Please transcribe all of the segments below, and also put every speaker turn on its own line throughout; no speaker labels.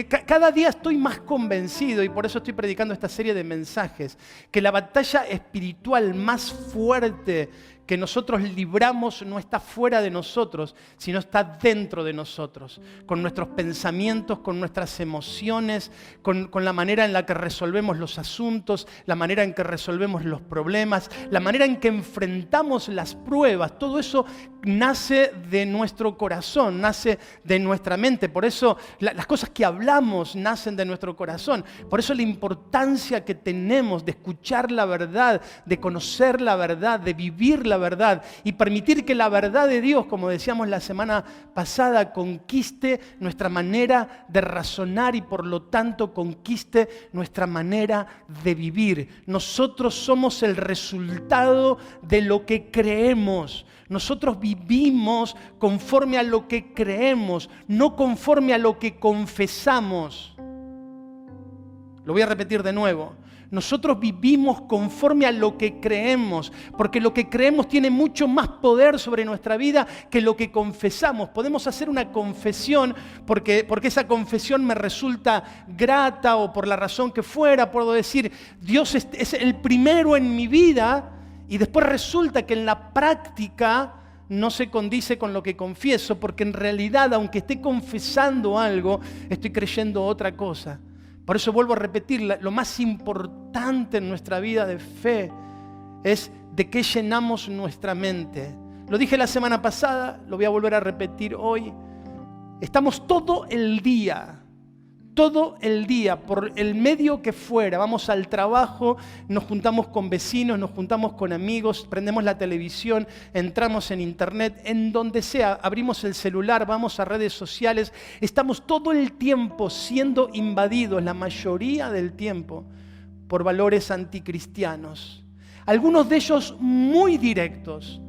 cada día estoy más convencido, y por eso estoy predicando esta serie de mensajes, que la batalla espiritual más fuerte que nosotros libramos no está fuera de nosotros, sino está dentro de nosotros, con nuestros pensamientos, con nuestras emociones, con la manera en la que resolvemos los asuntos, la manera en que resolvemos los problemas, la manera en que enfrentamos las pruebas. Todo eso nace de nuestro corazón, nace de nuestra mente. Por eso las cosas que hablamos nacen de nuestro corazón. Por eso la importancia que tenemos de escuchar la verdad, de conocer la verdad, de vivir la verdad y permitir que la verdad de Dios, como decíamos la semana pasada, conquiste nuestra manera de razonar y por lo tanto conquiste nuestra manera de vivir. Nosotros somos el resultado de lo que creemos. Nosotros vivimos conforme a lo que creemos, no conforme a lo que confesamos. Lo voy a repetir de nuevo. Nosotros vivimos conforme a lo que creemos, porque lo que creemos tiene mucho más poder sobre nuestra vida que lo que confesamos. Podemos hacer una confesión porque esa confesión me resulta grata o por la razón que fuera. Puedo decir, Dios es el primero en mi vida, y después resulta que en la práctica no se condice con lo que confieso, porque en realidad, aunque esté confesando algo, estoy creyendo otra cosa. Por eso vuelvo a repetir, lo más importante en nuestra vida de fe es de qué llenamos nuestra mente. Lo dije la semana pasada, lo voy a volver a repetir hoy. Estamos todo el día, por el medio que fuera. Vamos al trabajo, nos juntamos con vecinos, nos juntamos con amigos, prendemos la televisión, entramos en internet, en donde sea, abrimos el celular, vamos a redes sociales. Estamos todo el tiempo siendo invadidos, la mayoría del tiempo, por valores anticristianos. Algunos de ellos muy directos,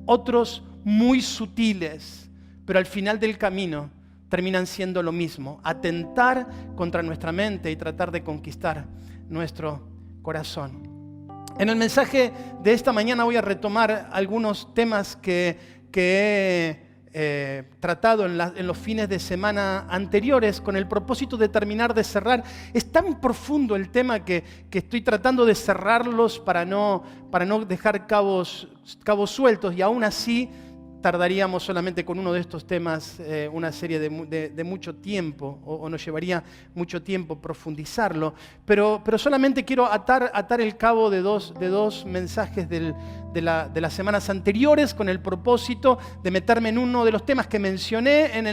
otros muy sutiles, pero al final del camino terminan siendo lo mismo: atentar contra nuestra mente y tratar de conquistar nuestro corazón. En el mensaje de esta mañana voy a retomar algunos temas que he tratado en los fines de semana anteriores, con el propósito de terminar de cerrar. Es tan profundo el tema que estoy tratando de cerrarlos para no dejar cabos sueltos, y aún así tardaríamos solamente con uno de estos temas una serie de mucho tiempo, o nos llevaría mucho tiempo profundizarlo, pero solamente quiero atar el cabo de dos mensajes de las semanas anteriores, con el propósito de meterme en uno de los temas que mencioné en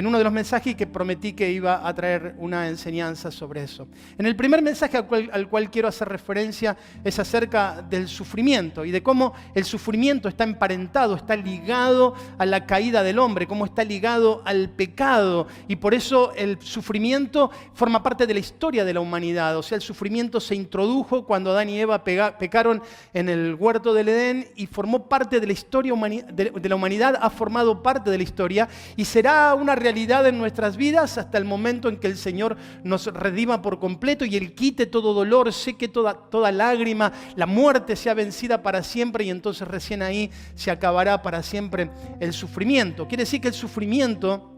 uno de los mensajes, y que prometí que iba a traer una enseñanza sobre eso. En el primer mensaje al cual quiero hacer referencia es acerca del sufrimiento y de cómo el sufrimiento está emparentado, está ligado a la caída del hombre, cómo está ligado al pecado, y por eso el sufrimiento forma parte de la historia de la humanidad. O sea, el sufrimiento se introdujo cuando Adán y Eva pecaron en el huerto del Edén, y formó parte de la historia de la humanidad, ha formado parte de la historia, y será una realidad en nuestras vidas hasta el momento en que el Señor nos redima por completo y Él quite todo dolor, seque toda lágrima, la muerte sea vencida para siempre, y entonces recién ahí se acabará para siempre el sufrimiento. Quiere decir que el sufrimiento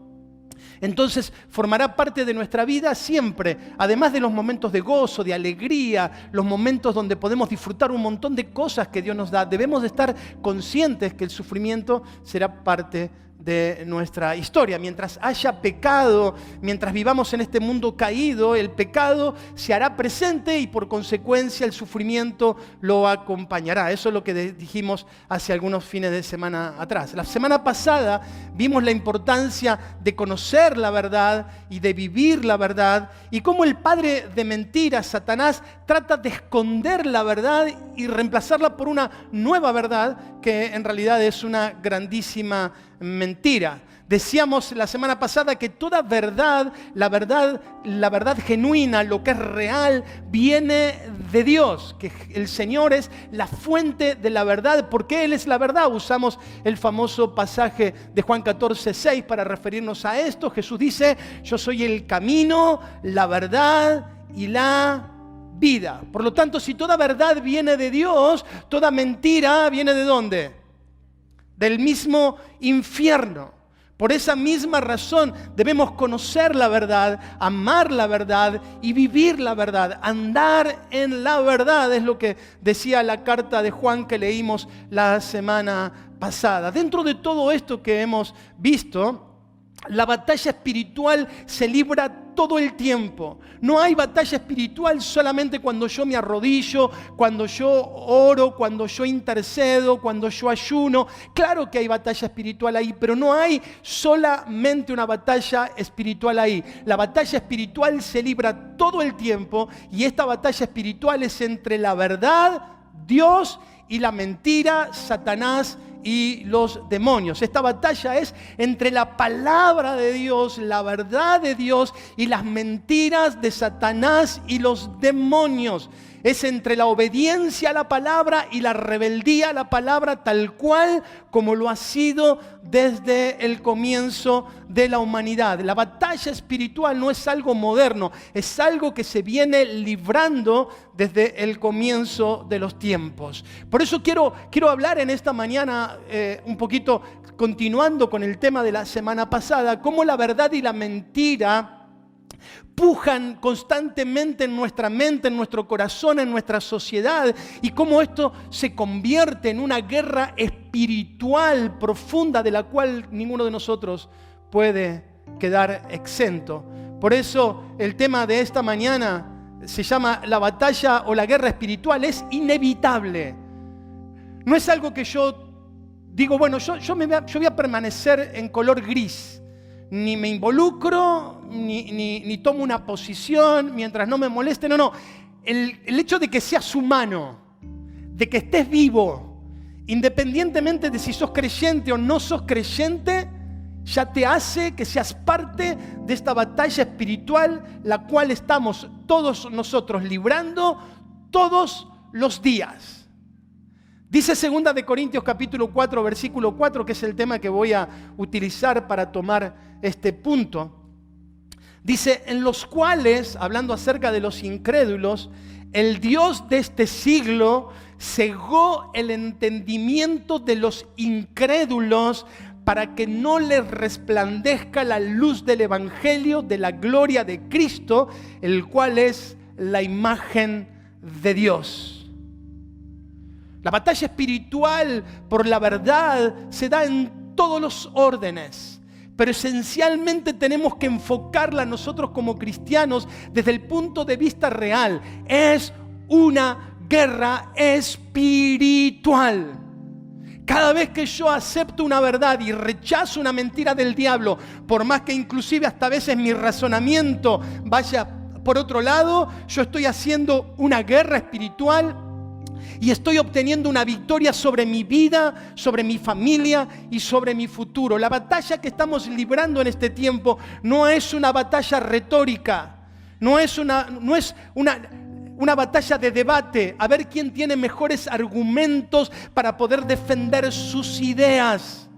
entonces formará parte de nuestra vida siempre, además de los momentos de gozo, de alegría, los momentos donde podemos disfrutar un montón de cosas que Dios nos da. Debemos de estar conscientes que el sufrimiento será parte de nuestra historia. Mientras haya pecado, mientras vivamos en este mundo caído, el pecado se hará presente y por consecuencia el sufrimiento lo acompañará. Eso es lo que dijimos hace algunos fines de semana atrás. La semana pasada vimos la importancia de conocer la verdad y de vivir la verdad, y cómo el padre de mentiras, Satanás, trata de esconder la verdad y reemplazarla por una nueva verdad que en realidad es una grandísima mentira. Decíamos la semana pasada que toda verdad, la verdad genuina, lo que es real, viene de Dios, que el Señor es la fuente de la verdad, porque Él es la verdad. Usamos el famoso pasaje de Juan 14:6 para referirnos a esto. Jesús dice: yo soy el camino, la verdad y la vida. Por lo tanto, si toda verdad viene de Dios, toda mentira viene ¿de dónde? Del mismo infierno. Por esa misma razón debemos conocer la verdad, amar la verdad y vivir la verdad. Andar en la verdad es lo que decía la carta de Juan que leímos la semana pasada. Dentro de todo esto que hemos visto, la batalla espiritual se libra todo el tiempo. No hay batalla espiritual solamente cuando yo me arrodillo, cuando yo oro, cuando yo intercedo, cuando yo ayuno. Claro que hay batalla espiritual ahí, pero no hay solamente una batalla espiritual ahí. La batalla espiritual se libra todo el tiempo y esta batalla espiritual es entre la verdad, Dios, y la mentira, Satanás y los demonios. Esta batalla es entre la palabra de Dios, la verdad de Dios y las mentiras de Satanás y los demonios. Es entre la obediencia a la palabra y la rebeldía a la palabra, tal cual como lo ha sido desde el comienzo de la humanidad. La batalla espiritual no es algo moderno, es algo que se viene librando desde el comienzo de los tiempos. Por eso quiero hablar en esta mañana un poquito, continuando con el tema de la semana pasada, cómo la verdad y la mentira pujan constantemente en nuestra mente, en nuestro corazón, en nuestra sociedad, y cómo esto se convierte en una guerra espiritual profunda de la cual ninguno de nosotros puede quedar exento. Por eso el tema de esta mañana se llama la batalla o la guerra espiritual. Es inevitable. No es algo que yo digo, bueno, yo voy a permanecer en color gris. Ni me involucro, ni tomo una posición mientras no me moleste. No. El hecho de que seas humano, de que estés vivo, independientemente de si sos creyente o no sos creyente, ya te hace que seas parte de esta batalla espiritual, la cual estamos todos nosotros librando todos los días. Dice 2 de Corintios capítulo 4, versículo 4, que es el tema que voy a utilizar para tomar este punto. Dice, en los cuales, hablando acerca de los incrédulos, el Dios de este siglo cegó el entendimiento de los incrédulos para que no les resplandezca la luz del evangelio de la gloria de Cristo, el cual es la imagen de Dios. La batalla espiritual por la verdad se da en todos los órdenes, pero esencialmente tenemos que enfocarla nosotros como cristianos desde el punto de vista real. Es una guerra espiritual. Cada vez que yo acepto una verdad y rechazo una mentira del diablo, por más que inclusive hasta a veces mi razonamiento vaya por otro lado, yo estoy haciendo una guerra espiritual y estoy obteniendo una victoria sobre mi vida, sobre mi familia y sobre mi futuro. La batalla que estamos librando en este tiempo no es una batalla retórica, no es una batalla de debate, a ver quién tiene mejores argumentos para poder defender sus ideas.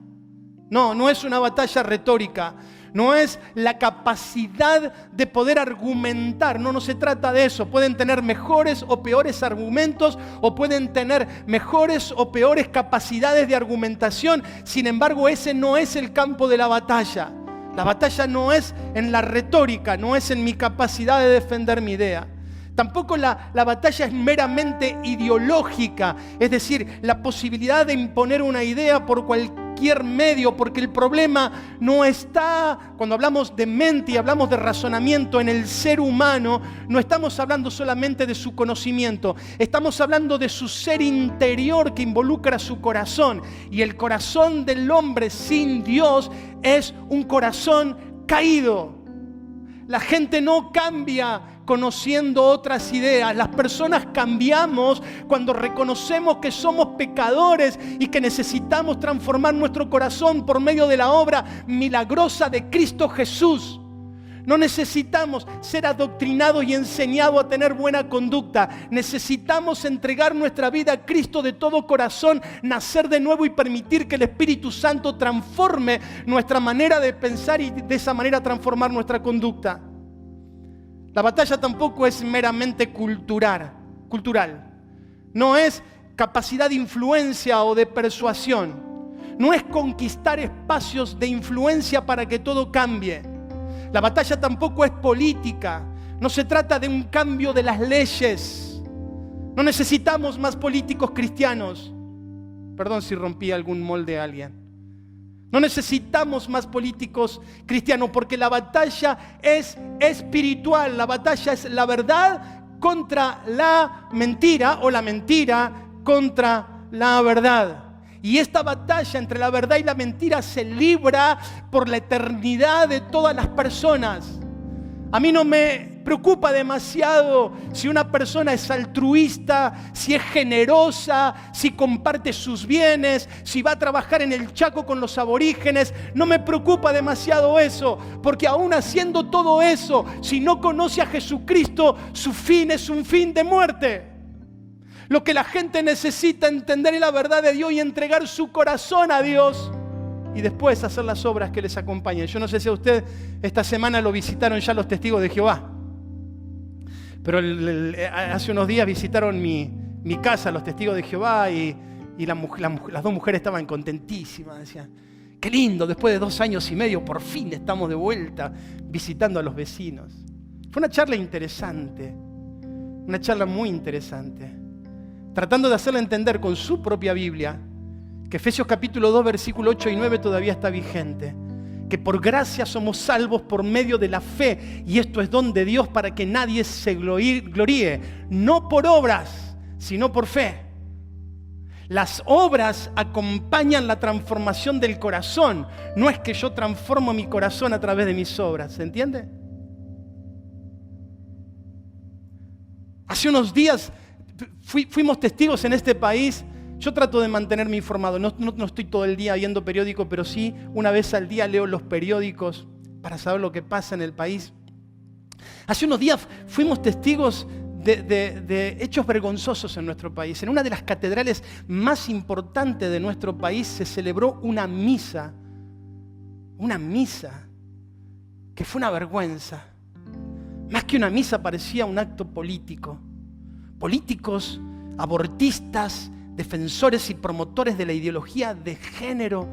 No es una batalla retórica. No es la capacidad de poder argumentar, no se trata de eso. Pueden tener mejores o peores argumentos o pueden tener mejores o peores capacidades de argumentación. Sin embargo, ese no es el campo de la batalla. La batalla no es en la retórica, no es en mi capacidad de defender mi idea. Tampoco la batalla es meramente ideológica, es decir, la posibilidad de imponer una idea por cualquier medio, porque el problema no está, cuando hablamos de mente y hablamos de razonamiento en el ser humano, no estamos hablando solamente de su conocimiento, estamos hablando de su ser interior que involucra su corazón, y el corazón del hombre sin Dios es un corazón caído. La gente no cambia conociendo otras ideas. Las personas cambiamos cuando reconocemos que somos pecadores y que necesitamos transformar nuestro corazón por medio de la obra milagrosa de Cristo Jesús. No necesitamos ser adoctrinados y enseñados a tener buena conducta. Necesitamos entregar nuestra vida a Cristo de todo corazón, nacer de nuevo y permitir que el Espíritu Santo transforme nuestra manera de pensar y de esa manera transformar nuestra conducta. La batalla tampoco es meramente cultural. No es capacidad de influencia o de persuasión. no es conquistar espacios de influencia para que todo cambie. La batalla tampoco es política. No se trata de un cambio de las leyes. No necesitamos más políticos cristianos. Perdón si rompí algún molde a alguien. No necesitamos más políticos cristianos porque la batalla es espiritual. La batalla es la verdad contra la mentira o la mentira contra la verdad. Y esta batalla entre la verdad y la mentira se libra por la eternidad de todas las personas. A mí no me preocupa demasiado si una persona es altruista, si es generosa, si comparte sus bienes, si va a trabajar en el Chaco con los aborígenes. No me preocupa demasiado eso, porque aún haciendo todo eso, si no conoce a Jesucristo, su fin es un fin de muerte. Lo que la gente necesita entender es la verdad de Dios y entregar su corazón a Dios y después hacer las obras que les acompañen. Yo no sé si a usted esta semana lo visitaron ya los testigos de Jehová, pero hace unos días visitaron mi casa los testigos de Jehová y las dos mujeres estaban contentísimas. Decían, qué lindo, después de 2 años y medio por fin estamos de vuelta visitando a los vecinos. Fue una charla interesante, una charla muy interesante, tratando de hacerle entender con su propia Biblia que Efesios capítulo 2, versículo 8 y 9 todavía está vigente. Que por gracia somos salvos por medio de la fe, y esto es don de Dios para que nadie se gloríe, no por obras, sino por fe. Las obras acompañan la transformación del corazón. No es que yo transformo mi corazón a través de mis obras, ¿se entiende? Hace unos días fuimos testigos en este país. Yo trato de mantenerme informado, no estoy todo el día viendo periódicos, pero sí una vez al día leo los periódicos para saber lo que pasa en el país. Hace unos días fuimos testigos de hechos vergonzosos en nuestro país. En una de las catedrales más importantes de nuestro país se celebró una misa que fue una vergüenza. Más que una misa, parecía un acto político. Políticos, abortistas, defensores y promotores de la ideología de género,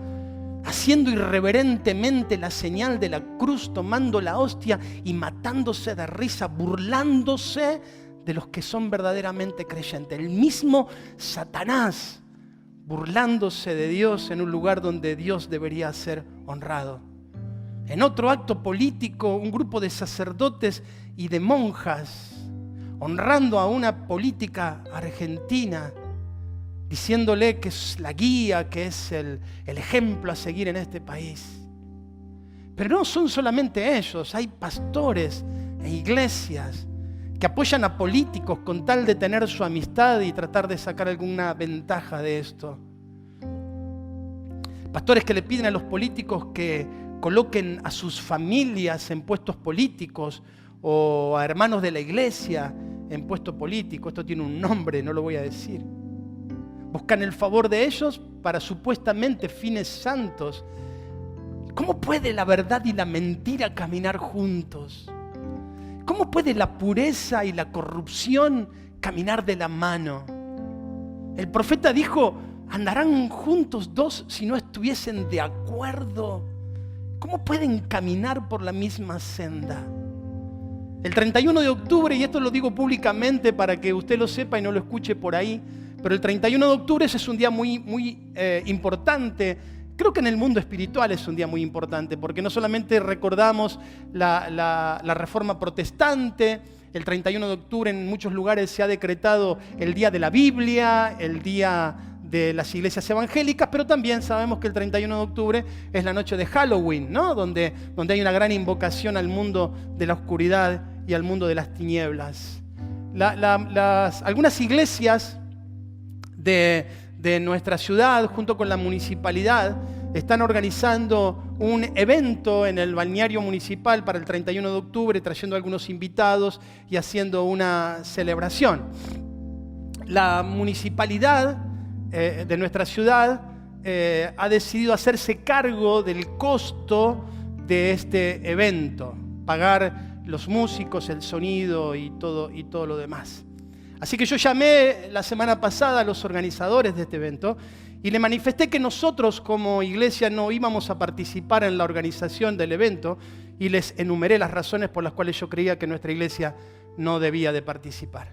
haciendo irreverentemente la señal de la cruz, tomando la hostia y matándose de risa, burlándose de los que son verdaderamente creyentes. El mismo Satanás burlándose de Dios en un lugar donde Dios debería ser honrado. En otro acto político, un grupo de sacerdotes y de monjas honrando a una política argentina, diciéndole que es la guía, que es el ejemplo a seguir en este país. Pero no son solamente ellos, hay pastores e iglesias que apoyan a políticos con tal de tener su amistad y tratar de sacar alguna ventaja de esto. Pastores que le piden a los políticos que coloquen a sus familias en puestos políticos o a hermanos de la iglesia en puestos políticos. Esto tiene un nombre, no lo voy a decir. Buscan el favor de ellos para supuestamente fines santos. ¿Cómo puede la verdad y la mentira caminar juntos? ¿Cómo puede la pureza y la corrupción caminar de la mano? El profeta dijo, ¿andarán juntos dos si no estuviesen de acuerdo? ¿Cómo pueden caminar por la misma senda? El 31 de octubre, y esto lo digo públicamente para que usted lo sepa y no lo escuche por ahí, pero el 31 de octubre ese es un día muy importante. Creo que en el mundo espiritual es un día muy importante, porque no solamente recordamos la reforma protestante. El 31 de octubre en muchos lugares se ha decretado el día de la Biblia, el día de las iglesias evangélicas, pero también sabemos que el 31 de octubre es la noche de Halloween, ¿no? Donde hay una gran invocación al mundo de la oscuridad y al mundo de las tinieblas. Algunas iglesias de nuestra ciudad, junto con la municipalidad, están organizando un evento en el balneario municipal para el 31 de octubre, trayendo algunos invitados y haciendo una celebración. La municipalidad de nuestra ciudad ha decidido hacerse cargo del costo de este evento, pagar los músicos, el sonido y todo lo demás. Así que yo llamé la semana pasada a los organizadores de este evento Y le manifesté que nosotros como iglesia no íbamos a participar en la organización del evento y les enumeré las razones por las cuales yo creía que nuestra iglesia no debía de participar.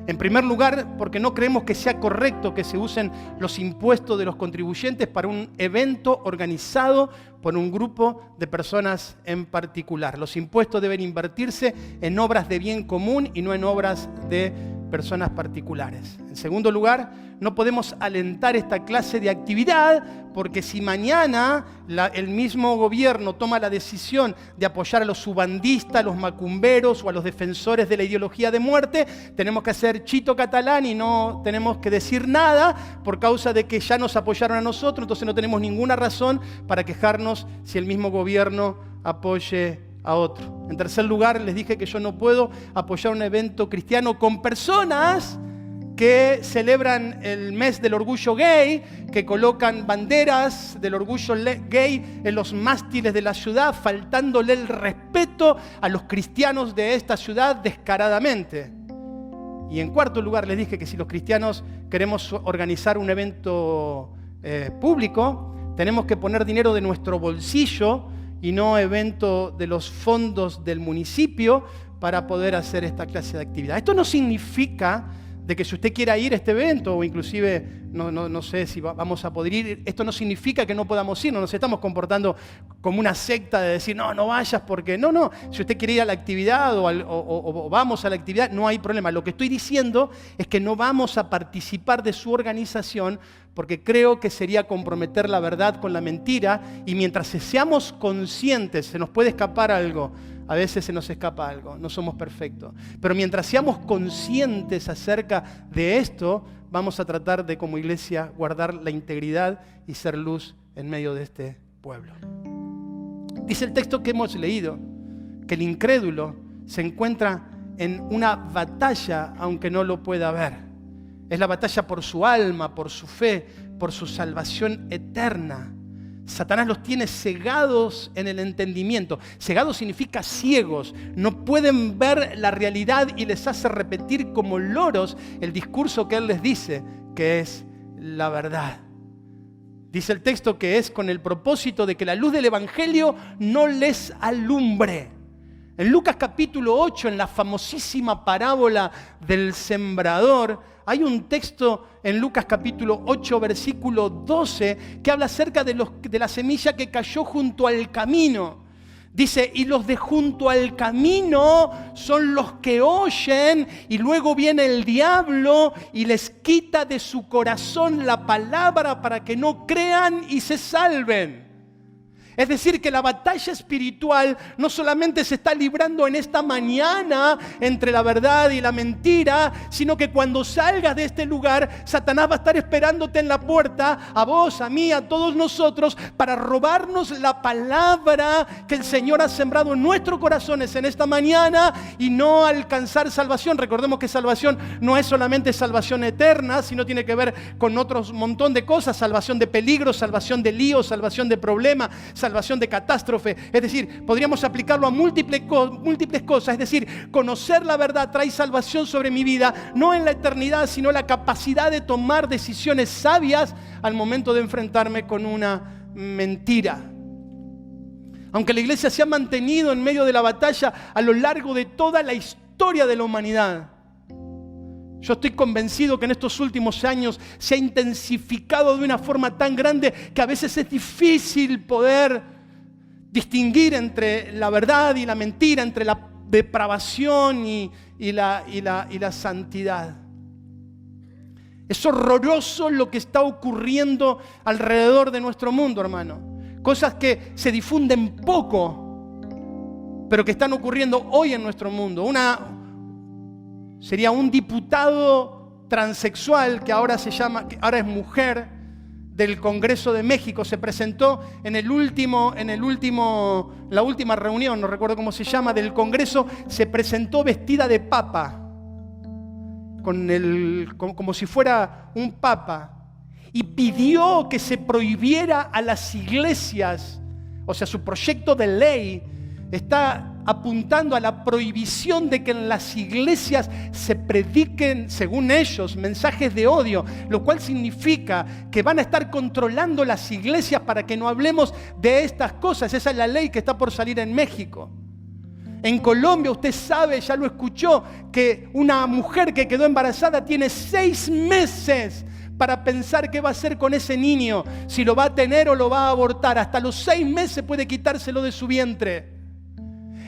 En primer lugar, porque no creemos que sea correcto que se usen los impuestos de los contribuyentes para un evento organizado por un grupo de personas en particular. Los impuestos deben invertirse en obras de bien común y no en obras de personas particulares. En segundo lugar, no podemos alentar esta clase de actividad porque si mañana el mismo gobierno toma la decisión de apoyar a los subandistas, a los macumberos o a los defensores de la ideología de muerte, tenemos que hacer chito catalán y no tenemos que decir nada por causa de que ya nos apoyaron a nosotros, entonces no tenemos ninguna razón para quejarnos si el mismo gobierno apoye a otro. En tercer lugar, les dije que yo no puedo apoyar un evento cristiano con personas que celebran el mes del orgullo gay, que colocan banderas del orgullo gay en los mástiles de la ciudad, faltándole el respeto a los cristianos de esta ciudad descaradamente. Y en cuarto lugar, les dije que si los cristianos queremos organizar un evento público, tenemos que poner dinero de nuestro bolsillo y no evento de los fondos del municipio para poder hacer esta clase de actividad. Esto no significa de que si usted quiera ir a este evento, o inclusive, no sé si vamos a poder ir, esto no significa que no podamos ir, no nos estamos comportando como una secta de decir, no vayas porque, no, si usted quiere ir a la actividad o vamos a la actividad, no hay problema. Lo que estoy diciendo es que no vamos a participar de su organización porque creo que sería comprometer la verdad con la mentira y mientras seamos conscientes, se nos puede escapar algo. A veces se nos escapa algo, no somos perfectos. Pero mientras seamos conscientes acerca de esto, vamos a tratar de, como iglesia, guardar la integridad y ser luz en medio de este pueblo. Dice el texto que hemos leído, que el incrédulo se encuentra en una batalla, aunque no lo pueda ver. Es la batalla por su alma, por su fe, por su salvación eterna. Satanás los tiene cegados en el entendimiento. Cegados significa ciegos. No pueden ver la realidad y les hace repetir como loros el discurso que él les dice, que es la verdad. Dice el texto que es con el propósito de que la luz del Evangelio no les alumbre. En Lucas capítulo 8, en la famosísima parábola del sembrador, hay un texto en Lucas capítulo 8, versículo 12, que habla acerca de la semilla que cayó junto al camino. Dice, y los de junto al camino son los que oyen y luego viene el diablo y les quita de su corazón la palabra para que no crean y se salven. Es decir, que la batalla espiritual no solamente se está librando en esta mañana entre la verdad y la mentira, sino que cuando salgas de este lugar, Satanás va a estar esperándote en la puerta, a vos, a mí, a todos nosotros, para robarnos la palabra que el Señor ha sembrado en nuestros corazones en esta mañana y no alcanzar salvación. Recordemos que salvación no es solamente salvación eterna, sino tiene que ver con otros montón de cosas, salvación de peligro, salvación de líos, salvación de problemas, salvación de catástrofe. Es decir, podríamos aplicarlo a múltiples cosas. Es decir, conocer la verdad trae salvación sobre mi vida, no en la eternidad, sino la capacidad de tomar decisiones sabias al momento de enfrentarme con una mentira. Aunque la iglesia se ha mantenido en medio de la batalla a lo largo de toda la historia de la humanidad, yo estoy convencido que en estos últimos años se ha intensificado de una forma tan grande que a veces es difícil poder distinguir entre la verdad y la mentira, entre la depravación y la santidad. Es horroroso lo que está ocurriendo alrededor de nuestro mundo, hermano. Cosas que se difunden poco, pero que están ocurriendo hoy en nuestro mundo. Sería un diputado transexual que ahora es mujer del Congreso de México. Se presentó en la última reunión, no recuerdo cómo se llama, del Congreso. Se presentó vestida de papa, como si fuera un papa, y pidió que se prohibiera a las iglesias, o sea, su proyecto de ley está apuntando a la prohibición de que en las iglesias se prediquen, según ellos, mensajes de odio, lo cual significa que van a estar controlando las iglesias para que no hablemos de estas cosas. Esa es la ley que está por salir en México. En Colombia, usted sabe, ya lo escuchó, que una mujer que quedó embarazada tiene 6 meses para pensar qué va a hacer con ese niño, si lo va a tener o lo va a abortar. Hasta los 6 meses puede quitárselo de su vientre.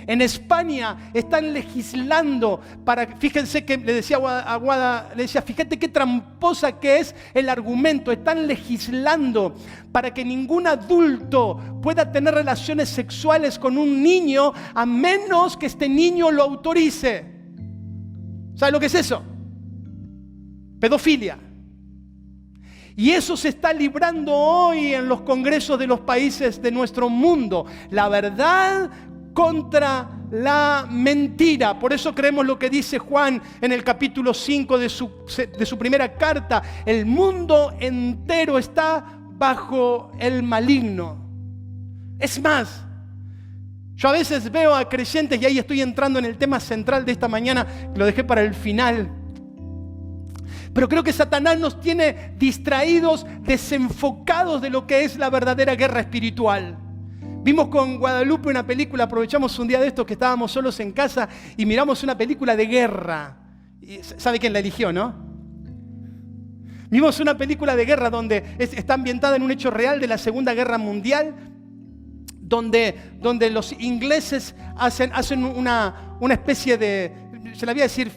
En España están legislando para, fíjense que le decía a Guada, le decía, fíjate qué tramposa que es el argumento. Están legislando para que ningún adulto pueda tener relaciones sexuales con un niño a menos que este niño lo autorice. ¿Sabe lo que es eso? Pedofilia. Y eso se está librando hoy en los congresos de los países de nuestro mundo. La verdad contra la mentira. Por eso creemos lo que dice Juan en el capítulo 5 de su primera carta. El mundo entero está bajo el maligno. Es más, yo a veces veo a creyentes, y ahí estoy entrando en el tema central de esta mañana, lo dejé para el final. Pero creo que Satanás nos tiene distraídos, desenfocados de lo que es la verdadera guerra espiritual. Vimos con Guadalupe una película, aprovechamos un día de estos que estábamos solos en casa y miramos una película de guerra. ¿Sabe quién la eligió, no? Vimos una película de guerra donde está ambientada en un hecho real de la Segunda Guerra Mundial, donde los ingleses hacen una especie de, se la voy a decir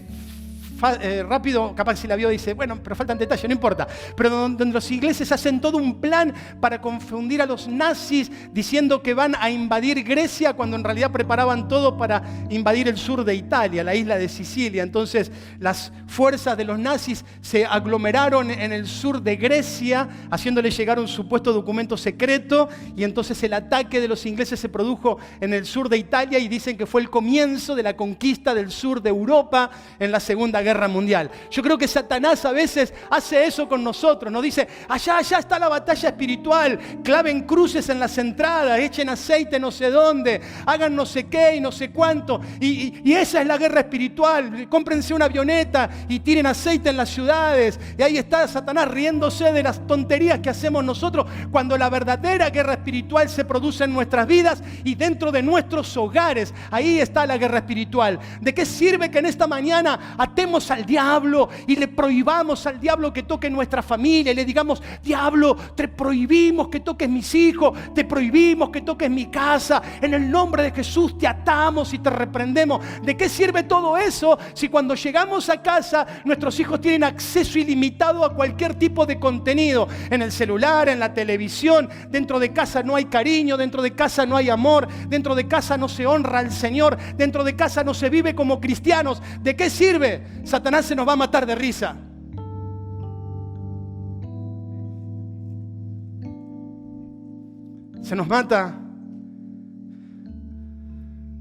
rápido, capaz si la vio dice, bueno, pero faltan detalles, no importa. Pero donde los ingleses hacen todo un plan para confundir a los nazis diciendo que van a invadir Grecia cuando en realidad preparaban todo para invadir el sur de Italia, la isla de Sicilia. Entonces las fuerzas de los nazis se aglomeraron en el sur de Grecia haciéndole llegar un supuesto documento secreto y entonces el ataque de los ingleses se produjo en el sur de Italia y dicen que fue el comienzo de la conquista del sur de Europa en la Segunda Guerra Mundial. Yo creo que Satanás a veces hace eso con nosotros. Nos dice, allá está la batalla espiritual, claven cruces en las entradas, echen aceite no sé dónde, hagan no sé qué y no sé cuánto. Y esa es la guerra espiritual. Cómprense una avioneta y tiren aceite en las ciudades. Y ahí está Satanás riéndose de las tonterías que hacemos nosotros, cuando la verdadera guerra espiritual se produce en nuestras vidas y dentro de nuestros hogares. Ahí está la guerra espiritual. ¿De qué sirve que en esta mañana atemos al diablo y le prohibamos al diablo que toque nuestra familia y le digamos, diablo, te prohibimos que toques mis hijos, te prohibimos que toques mi casa, en el nombre de Jesús te atamos y te reprendemos? ¿De qué sirve todo eso si cuando llegamos a casa nuestros hijos tienen acceso ilimitado a cualquier tipo de contenido? En el celular, en la televisión, dentro de casa no hay cariño, dentro de casa no hay amor, dentro de casa no se honra al Señor, dentro de casa no se vive como cristianos. ¿De qué sirve? Satanás se nos va a matar de risa. Se nos mata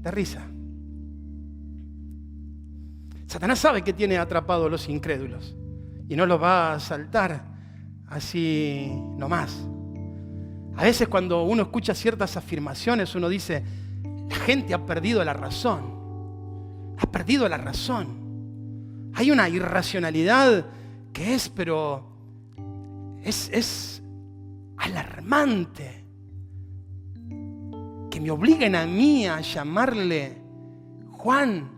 de risa. Satanás sabe que tiene atrapados a los incrédulos y no los va a saltar así nomás. A veces cuando uno escucha ciertas afirmaciones, uno dice, la gente ha perdido la razón. Ha perdido la razón. Hay una irracionalidad que es alarmante. Que me obliguen a mí a llamarle Juan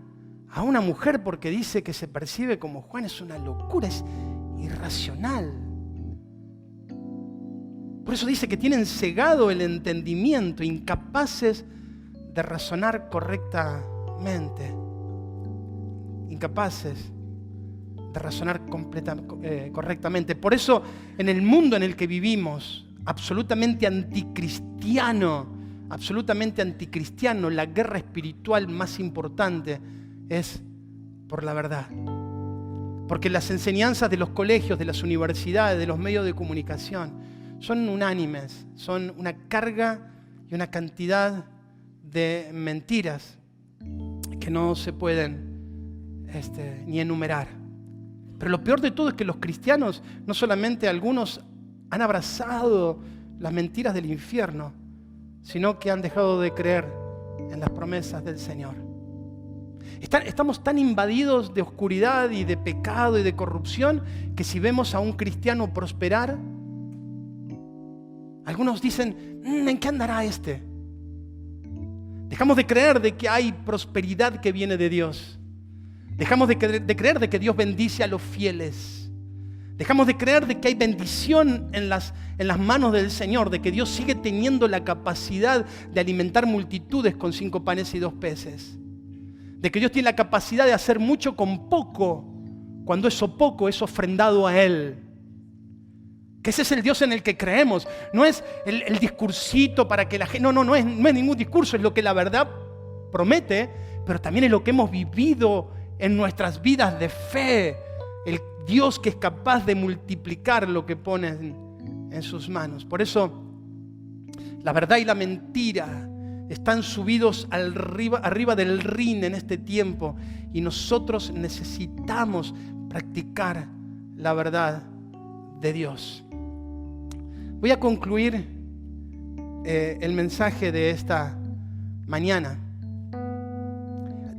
a una mujer porque dice que se percibe como Juan es una locura, es irracional. Por eso dice que tienen cegado el entendimiento, incapaces de razonar correctamente. Incapaces de razonar correctamente. Por eso, en el mundo en el que vivimos, absolutamente anticristiano, la guerra espiritual más importante es por la verdad. Porque las enseñanzas de los colegios, de las universidades, de los medios de comunicación, son unánimes, son una carga y una cantidad de mentiras que no se pueden ni enumerar. Pero lo peor de todo es que los cristianos, no solamente algunos han abrazado las mentiras del infierno, sino que han dejado de creer en las promesas del Señor. Estamos tan invadidos de oscuridad y de pecado y de corrupción que si vemos a un cristiano prosperar, algunos dicen, ¿en qué andará este? Dejamos de creer de que hay prosperidad que viene de Dios. Dejamos de creer de que Dios bendice a los fieles. Dejamos de creer de que hay bendición en las manos del Señor, de que Dios sigue teniendo la capacidad de alimentar multitudes con 5 panes y 2 peces. De que Dios tiene la capacidad de hacer mucho con poco, cuando eso poco es ofrendado a Él. Que ese es el Dios en el que creemos. No es el discursito para que la gente... No es ningún discurso, es lo que la verdad promete, pero también es lo que hemos vivido en nuestras vidas de fe. El Dios que es capaz de multiplicar lo que pone en sus manos. Por eso, la verdad y la mentira están subidos arriba del rin en este tiempo, y nosotros necesitamos practicar la verdad de Dios. Voy a concluir el mensaje de esta mañana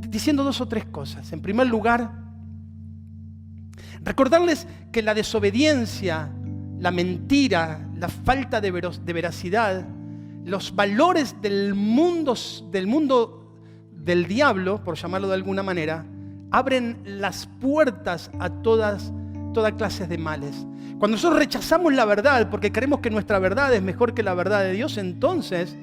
diciendo 2 o 3 cosas. En primer lugar, recordarles que la desobediencia, la mentira, la falta de veracidad, los valores del mundo del diablo, por llamarlo de alguna manera, abren las puertas a toda clase de males. Cuando nosotros rechazamos la verdad porque creemos que nuestra verdad es mejor que la verdad de Dios, entonces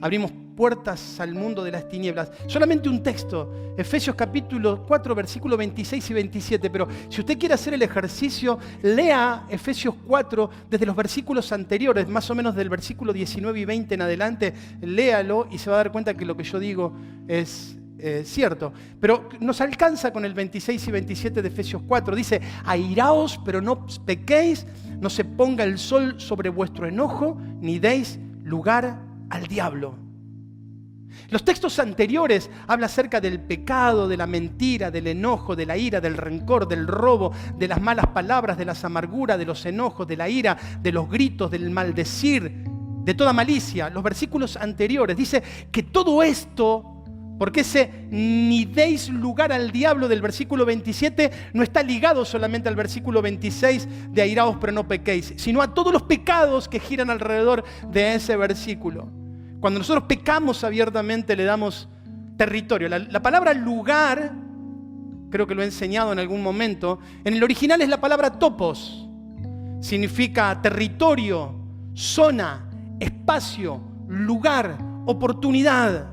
abrimos puertas al mundo de las tinieblas. Solamente un texto, Efesios capítulo 4, versículos 26 y 27. Pero si usted quiere hacer el ejercicio, lea Efesios 4 desde los versículos anteriores, más o menos del versículo 19 y 20 en adelante. Léalo y se va a dar cuenta que lo que yo digo es cierto. Pero nos alcanza con el 26 y 27 de Efesios 4. Dice, airaos, pero no pequéis, no se ponga el sol sobre vuestro enojo, ni deis lugar al diablo. Los textos anteriores hablan acerca del pecado, de la mentira, del enojo, de la ira, del rencor, del robo, de las malas palabras, de las amarguras, de los enojos, de la ira, de los gritos, del maldecir, de toda malicia. Los versículos anteriores dice que todo esto, porque ese ni deis lugar al diablo del versículo 27 no está ligado solamente al versículo 26 de airaos pero no pequéis, sino a todos los pecados que giran alrededor de ese versículo. Cuando nosotros pecamos abiertamente le damos territorio. La palabra lugar, creo que lo he enseñado en algún momento, en el original es la palabra topos. Significa territorio, zona, espacio, lugar, oportunidad.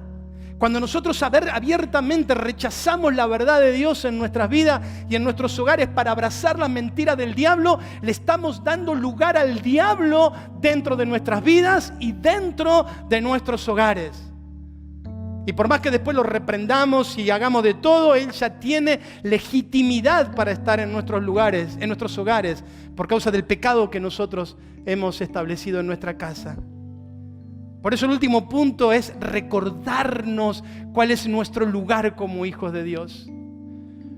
Cuando nosotros abiertamente rechazamos la verdad de Dios en nuestras vidas y en nuestros hogares para abrazar la mentira del diablo, le estamos dando lugar al diablo dentro de nuestras vidas y dentro de nuestros hogares. Y por más que después lo reprendamos y hagamos de todo, él ya tiene legitimidad para estar en nuestros lugares, en nuestros hogares, por causa del pecado que nosotros hemos establecido en nuestra casa. Por eso el último punto es recordarnos cuál es nuestro lugar como hijos de Dios.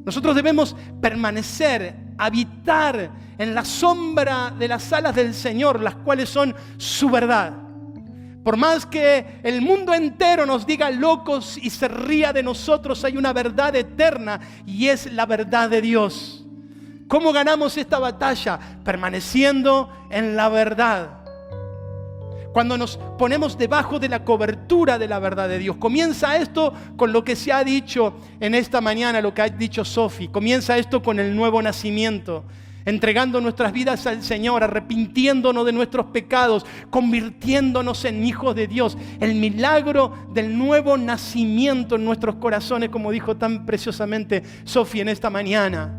Nosotros debemos permanecer, habitar en la sombra de las alas del Señor, las cuales son su verdad. Por más que el mundo entero nos diga locos y se ría de nosotros, hay una verdad eterna y es la verdad de Dios. ¿Cómo ganamos esta batalla? Permaneciendo en la verdad. Cuando nos ponemos debajo de la cobertura de la verdad de Dios. Comienza esto con lo que se ha dicho en esta mañana, lo que ha dicho Sofi. Comienza esto con el nuevo nacimiento. Entregando nuestras vidas al Señor, arrepintiéndonos de nuestros pecados, convirtiéndonos en hijos de Dios. El milagro del nuevo nacimiento en nuestros corazones, como dijo tan preciosamente Sofi en esta mañana.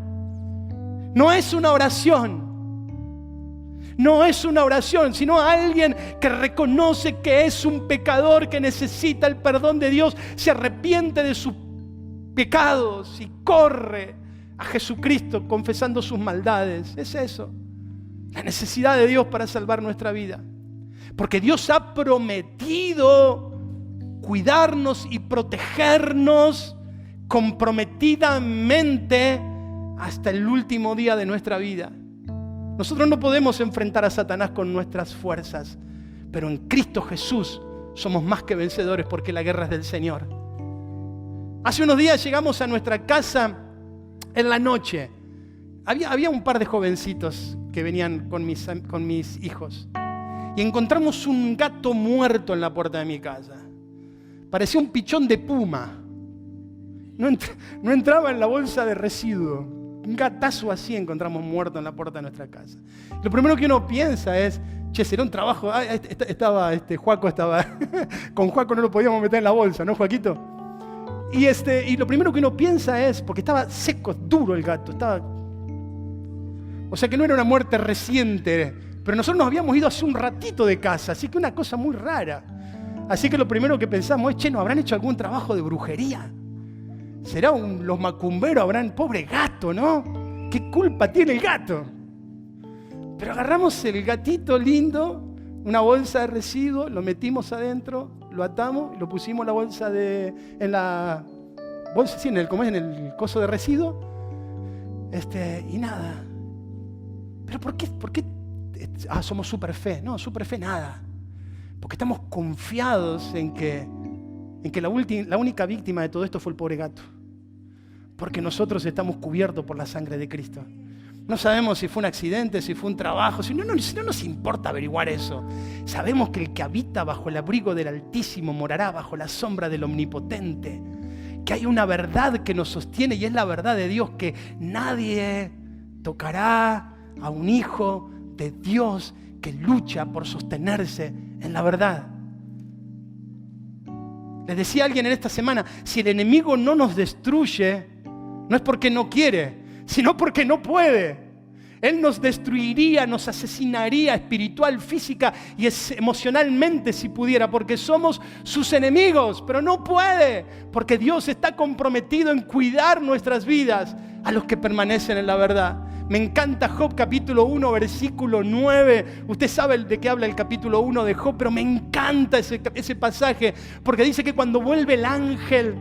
No es una oración. No es una oración, sino alguien que reconoce que es un pecador, que necesita el perdón de Dios, se arrepiente de sus pecados y corre a Jesucristo confesando sus maldades. Es eso, la necesidad de Dios para salvar nuestra vida. Porque Dios ha prometido cuidarnos y protegernos comprometidamente hasta el último día de nuestra vida. Nosotros no podemos enfrentar a Satanás con nuestras fuerzas, pero en Cristo Jesús somos más que vencedores porque la guerra es del Señor. Hace unos días llegamos a nuestra casa en la noche. Había un par de jovencitos que venían con mis hijos. Y encontramos un gato muerto en la puerta de mi casa. Parecía un pichón de puma. No entraba en la bolsa de residuo. Un gatazo así encontramos muerto en la puerta de nuestra casa. Lo primero que uno piensa es, che, será un trabajo. Juaco estaba. Con Juaco no lo podíamos meter en la bolsa, ¿no, Joaquito? Y lo primero que uno piensa es, porque estaba seco, duro el gato, o sea que no era una muerte reciente, pero nosotros nos habíamos ido hace un ratito de casa, así que una cosa muy rara. Así que lo primero que pensamos es, che, ¿no habrán hecho algún trabajo de brujería? ¿Será los macumberos pobre gato, ¿no? ¿Qué culpa tiene el gato? Pero agarramos el gatito lindo, una bolsa de residuos, lo metimos adentro, lo atamos y lo pusimos en la bolsa en el coso de residuos. Y nada. ¿Pero por qué? Somos super fe. No, super fe nada. Porque estamos confiados en que la única víctima de todo esto fue el pobre gato. Porque nosotros estamos cubiertos por la sangre de Cristo. No sabemos si fue un accidente, si fue un trabajo, si no nos importa averiguar eso. Sabemos que el que habita bajo el abrigo del Altísimo morará bajo la sombra del Omnipotente. Que hay una verdad que nos sostiene y es la verdad de Dios, que nadie tocará a un hijo de Dios que lucha por sostenerse en la verdad. Les decía a alguien en esta semana, si el enemigo no nos destruye, no es porque no quiere, sino porque no puede. Él nos destruiría, nos asesinaría espiritual, física y emocionalmente si pudiera, porque somos sus enemigos, pero no puede, porque Dios está comprometido en cuidar nuestras vidas a los que permanecen en la verdad. Me encanta Job capítulo 1, versículo 9. Usted sabe de qué habla el capítulo 1 de Job, pero me encanta ese pasaje, porque dice que cuando vuelve el ángel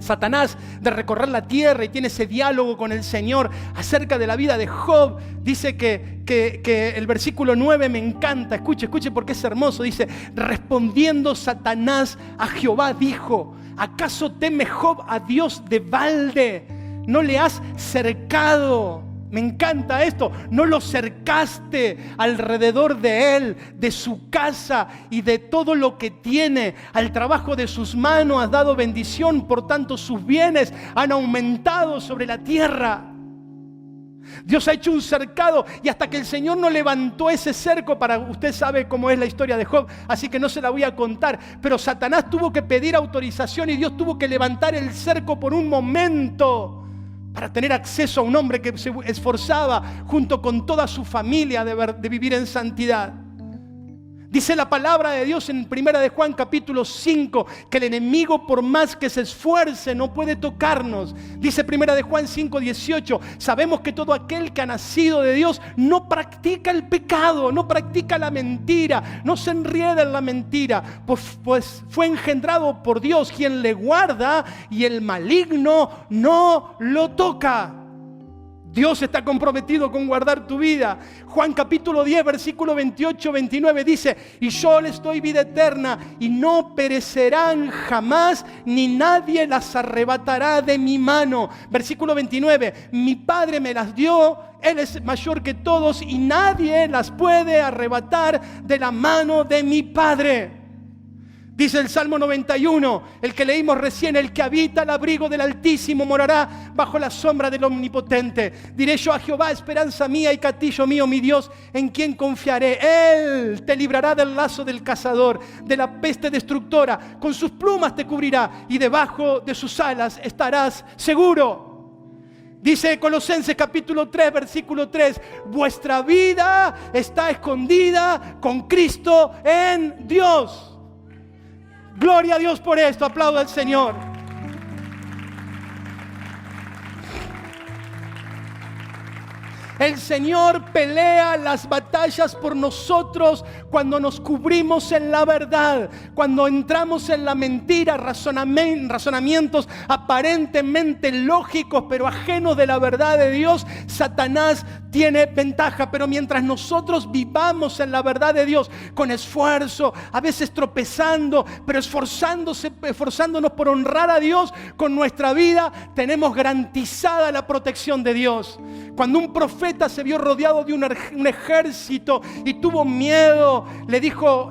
Satanás de recorrer la tierra y tiene ese diálogo con el Señor acerca de la vida de Job, dice que el versículo 9 me encanta. Escuche porque es hermoso. Dice, respondiendo Satanás a Jehová dijo, ¿acaso teme Job a Dios de balde? ¿No le has cercado? Me encanta esto. No lo cercaste alrededor de él, de su casa y de todo lo que tiene. Al trabajo de sus manos has dado bendición, por tanto sus bienes han aumentado sobre la tierra. Dios ha hecho un cercado y hasta que el Señor no levantó ese cerco, usted sabe cómo es la historia de Job, así que no se la voy a contar, pero Satanás tuvo que pedir autorización y Dios tuvo que levantar el cerco por un momento para tener acceso a un hombre que se esforzaba junto con toda su familia de vivir en santidad. Dice la palabra de Dios en 1 de Juan capítulo 5 que el enemigo, por más que se esfuerce, no puede tocarnos. Dice 1 de Juan 5:18, sabemos que todo aquel que ha nacido de Dios no practica el pecado, no practica la mentira, no se enrieda en la mentira, pues fue engendrado por Dios, quien le guarda y el maligno no lo toca. Dios está comprometido con guardar tu vida. Juan capítulo 10, versículo 28-29 dice, y yo les doy vida eterna y no perecerán jamás, ni nadie las arrebatará de mi mano. Versículo 29, mi Padre me las dio, Él es mayor que todos y nadie las puede arrebatar de la mano de mi Padre. Dice el Salmo 91, el que leímos recién, el que habita al abrigo del Altísimo morará bajo la sombra del Omnipotente. Diré yo a Jehová, esperanza mía y castillo mío, mi Dios, en quien confiaré. Él te librará del lazo del cazador, de la peste destructora. Con sus plumas te cubrirá y debajo de sus alas estarás seguro. Dice Colosenses capítulo 3, versículo 3, vuestra vida está escondida con Cristo en Dios. Gloria a Dios por esto, aplauda al Señor. El Señor pelea las batallas por nosotros cuando nos cubrimos en la verdad, cuando entramos en la mentira, razonamientos aparentemente lógicos pero ajenos de la verdad de Dios. Satanás tiene ventaja, pero mientras nosotros vivamos en la verdad de Dios con esfuerzo, a veces tropezando, pero esforzándonos por honrar a Dios con nuestra vida, tenemos garantizada la protección de Dios. Cuando un profeta se vio rodeado de un ejército y tuvo miedo,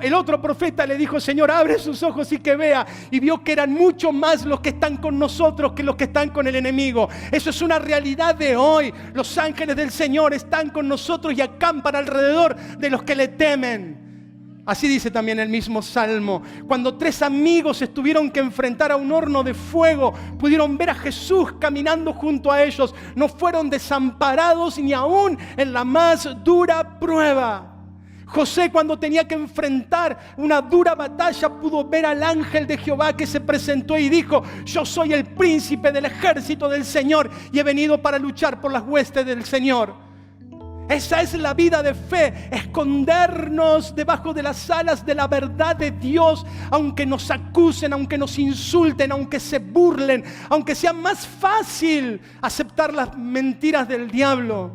el otro profeta le dijo: Señor, abre sus ojos y que vea. Y vio que eran mucho más los que están con nosotros que los que están con el enemigo. Eso es una realidad de hoy. Los ángeles del Señor están con nosotros y acampan alrededor de los que le temen. Así dice también el mismo Salmo. Cuando 3 amigos tuvieron que enfrentar a un horno de fuego, pudieron ver a Jesús caminando junto a ellos. No fueron desamparados ni aún en la más dura prueba. José, cuando tenía que enfrentar una dura batalla, pudo ver al ángel de Jehová que se presentó y dijo: yo soy el príncipe del ejército del Señor y he venido para luchar por las huestes del Señor. Esa es la vida de fe, escondernos debajo de las alas de la verdad de Dios, aunque nos acusen, aunque nos insulten, aunque se burlen, aunque sea más fácil aceptar las mentiras del diablo.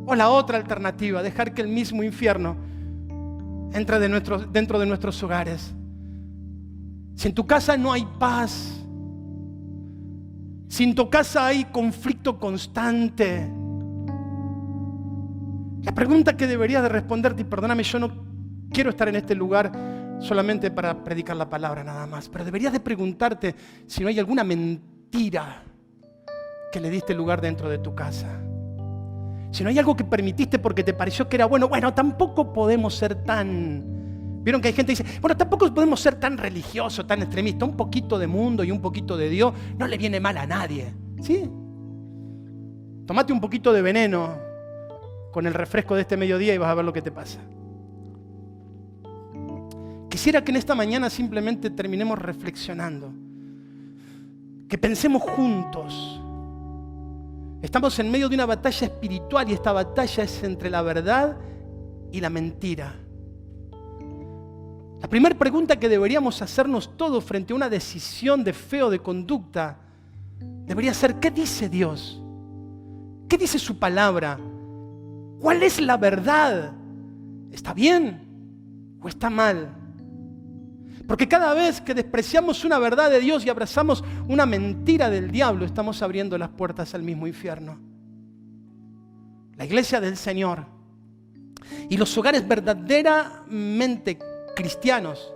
O la otra alternativa, dejar que el mismo infierno entre dentro de nuestros hogares. Si en tu casa no hay paz, si en tu casa hay conflicto constante, la pregunta que deberías de responderte, y perdóname, yo no quiero estar en este lugar solamente para predicar la palabra nada más, pero deberías de preguntarte si no hay alguna mentira que le diste lugar dentro de tu casa. Si no hay algo que permitiste porque te pareció que era bueno, tampoco podemos ser tan... Vieron que hay gente que dice, tampoco podemos ser tan religiosos, tan extremistas. Un poquito de mundo y un poquito de Dios no le viene mal a nadie. ¿Sí? Tomate un poquito de veneno con el refresco de este mediodía y vas a ver lo que te pasa. Quisiera que en esta mañana simplemente terminemos reflexionando, que pensemos juntos. Estamos en medio de una batalla espiritual y esta batalla es entre la verdad y la mentira. La primera pregunta que deberíamos hacernos todos frente a una decisión de fe o de conducta debería ser: ¿qué dice Dios? ¿Qué dice su palabra? ¿Cuál es la verdad? ¿Está bien o está mal? Porque cada vez que despreciamos una verdad de Dios y abrazamos una mentira del diablo, estamos abriendo las puertas al mismo infierno. La iglesia del Señor y los hogares verdaderamente cristianos,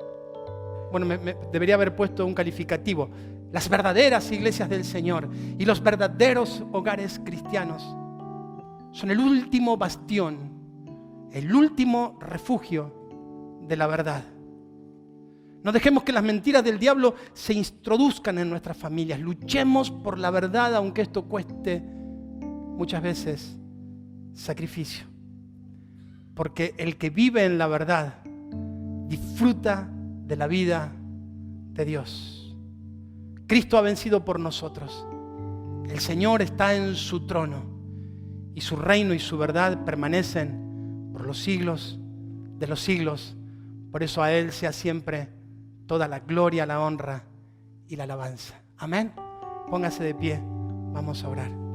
debería haber puesto un calificativo, las verdaderas iglesias del Señor y los verdaderos hogares cristianos son el último bastión, el último refugio de la verdad. No dejemos que las mentiras del diablo se introduzcan en nuestras familias. Luchemos por la verdad, aunque esto cueste muchas veces sacrificio. Porque el que vive en la verdad disfruta de la vida de Dios. Cristo ha vencido por nosotros. El Señor está en su trono. Y su reino y su verdad permanecen por los siglos de los siglos. Por eso a Él sea siempre toda la gloria, la honra y la alabanza. Amén. Póngase de pie. Vamos a orar.